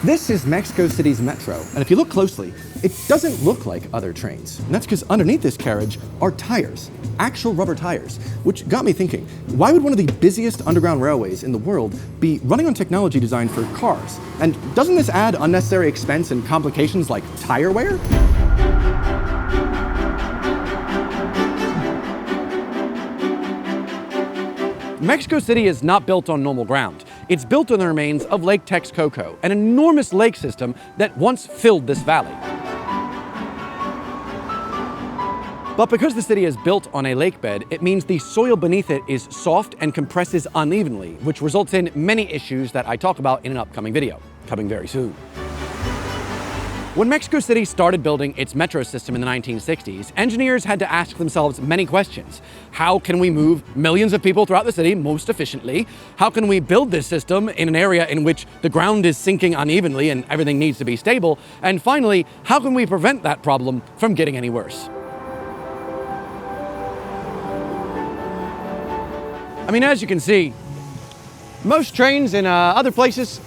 This is Mexico City's metro, and if you look closely, it doesn't look like other trains. And that's because underneath this carriage are tires, actual rubber tires, which got me thinking, why would one of the busiest underground railways in the world be running on technology designed for cars? And doesn't this add unnecessary expense and complications like tire wear? Mexico City is not built on normal ground. It's built on the remains of Lake Texcoco, an enormous lake system that once filled this valley. But because the city is built on a lake bed, it means the soil beneath it is soft and compresses unevenly, which results in many issues that I talk about in an upcoming video, coming very soon. When Mexico City started building its metro system in the 1960s, engineers had to ask themselves many questions. How can we move millions of people throughout the city most efficiently? How can we build this system in an area in which the ground is sinking unevenly and everything needs to be stable? And finally, how can we prevent that problem from getting any worse? I mean, as you can see, most trains in other places,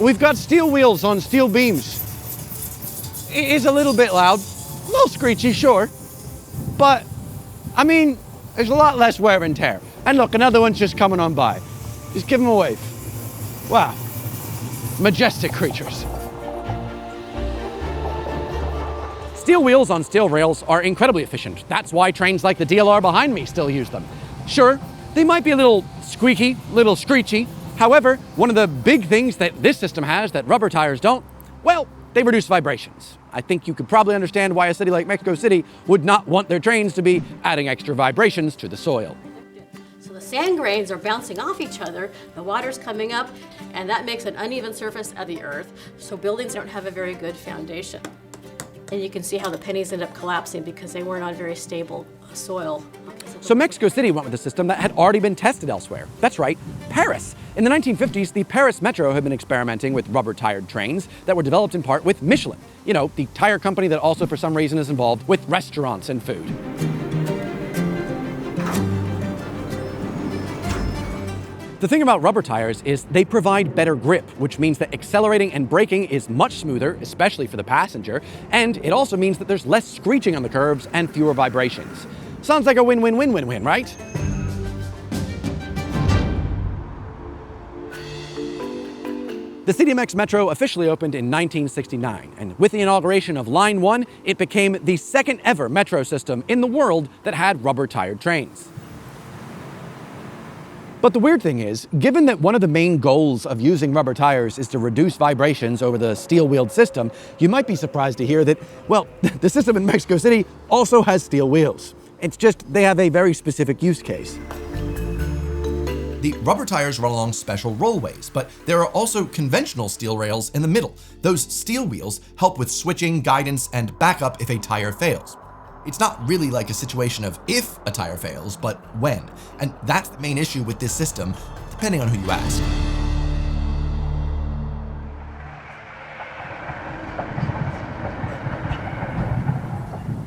we've got steel wheels on steel beams. It is a little bit loud, a little screechy, sure, but I mean, there's a lot less wear and tear. And look, another one's just coming on by. Just give them a wave. Wow, majestic creatures. Steel wheels on steel rails are incredibly efficient. That's why trains like the DLR behind me still use them. Sure, they might be a little squeaky, a little screechy. However, one of the big things that this system has that rubber tires don't, well, they reduce vibrations. I think you could probably understand why a city like Mexico City would not want their trains to be adding extra vibrations to the soil. So the sand grains are bouncing off each other, the water's coming up, and that makes an uneven surface of the earth, so buildings don't have a very good foundation. And you can see how the pennies end up collapsing because they weren't on very stable soil. So Mexico City went with a system that had already been tested elsewhere. That's right, Paris. In the 1950s, the Paris Metro had been experimenting with rubber-tired trains that were developed in part with Michelin. You know, the tire company that also for some reason is involved with restaurants and food. The thing about rubber tires is they provide better grip, which means that accelerating and braking is much smoother, especially for the passenger, and it also means that there's less screeching on the curves and fewer vibrations. Sounds like a win-win-win-win-win, right? The CDMX Metro officially opened in 1969, and with the inauguration of Line 1, it became the second ever metro system in the world that had rubber-tired trains. But the weird thing is, given that one of the main goals of using rubber tires is to reduce vibrations over the steel-wheeled system, you might be surprised to hear that, well, the system in Mexico City also has steel wheels. It's just they have a very specific use case. The rubber tires run along special rollways, but there are also conventional steel rails in the middle. Those steel wheels help with switching, guidance, and backup if a tire fails. It's not really like a situation of if a tire fails, but when. And that's the main issue with this system, depending on who you ask.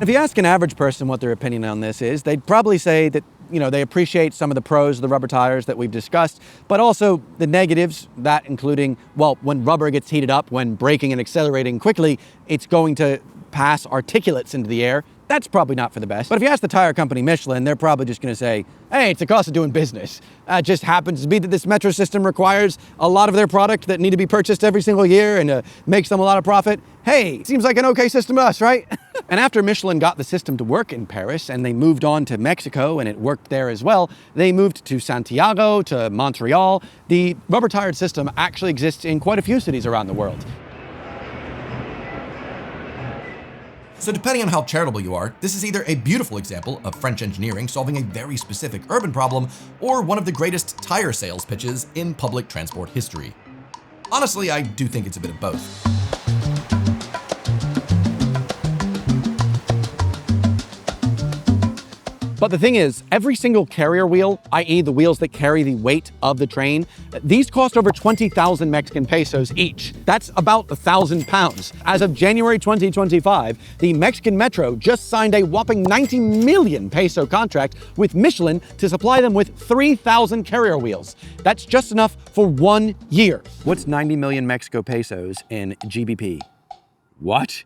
If you ask an average person what their opinion on this is, they'd probably say that, you know, they appreciate some of the pros of the rubber tires that we've discussed, but also the negatives, that including, well, when rubber gets heated up, when braking and accelerating quickly, it's going to pass particulates into the air. That's probably not for the best. But if you ask the tire company Michelin, they're probably just gonna say, hey, it's the cost of doing business. It just happens to be that this metro system requires a lot of their product that need to be purchased every single year and makes them a lot of profit. Hey, seems like an okay system to us, right? And after Michelin got the system to work in Paris and they moved on to Mexico and it worked there as well, they moved to Santiago, to Montreal. The rubber-tired system actually exists in quite a few cities around the world. So depending on how charitable you are, this is either a beautiful example of French engineering solving a very specific urban problem, or one of the greatest tire sales pitches in public transport history. Honestly, I do think it's a bit of both. But the thing is, every single carrier wheel, i.e. the wheels that carry the weight of the train, these cost over 20,000 Mexican pesos each. That's about 1,000 pounds. As of January 2025, the Mexican Metro just signed a whopping 90 million peso contract with Michelin to supply them with 3,000 carrier wheels. That's just enough for 1 year. What's 90 million Mexico pesos in GBP? What?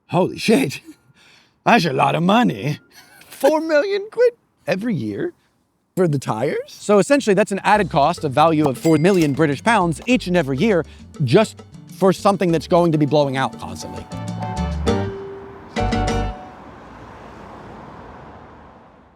Holy shit. That's a lot of money. 4 million quid every year for the tires? So essentially that's an added cost, a value of 4 million British pounds each and every year, just for something that's going to be blowing out constantly.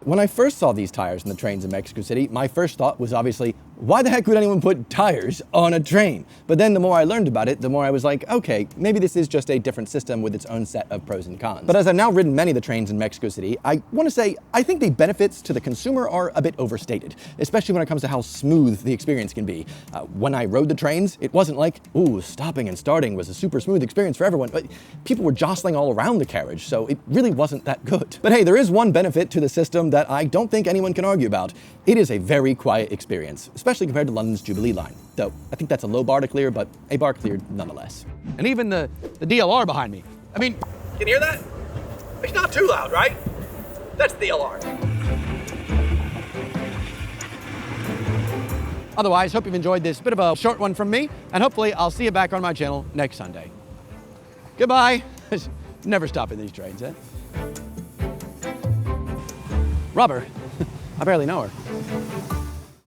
When I first saw these tires in the trains in Mexico City, my first thought was obviously, why the heck would anyone put tires on a train? But then the more I learned about it, the more I was like, okay, maybe this is just a different system with its own set of pros and cons. But as I've now ridden many of the trains in Mexico City, I want to say, I think the benefits to the consumer are a bit overstated, especially when it comes to how smooth the experience can be. When I rode the trains, it wasn't like, ooh, stopping and starting was a super smooth experience for everyone, but people were jostling all around the carriage, so it really wasn't that good. But hey, there is one benefit to the system that I don't think anyone can argue about. It is a very quiet experience, especially compared to London's Jubilee line. Though I think that's a low bar to clear, but a bar cleared nonetheless. And even the DLR behind me. I mean, can you hear that? It's not too loud, right? That's the DLR. Otherwise, hope you've enjoyed this bit of a short one from me, and hopefully I'll see you back on my channel next Sunday. Goodbye. Never stop in these trains, eh? Rubber? I barely know her.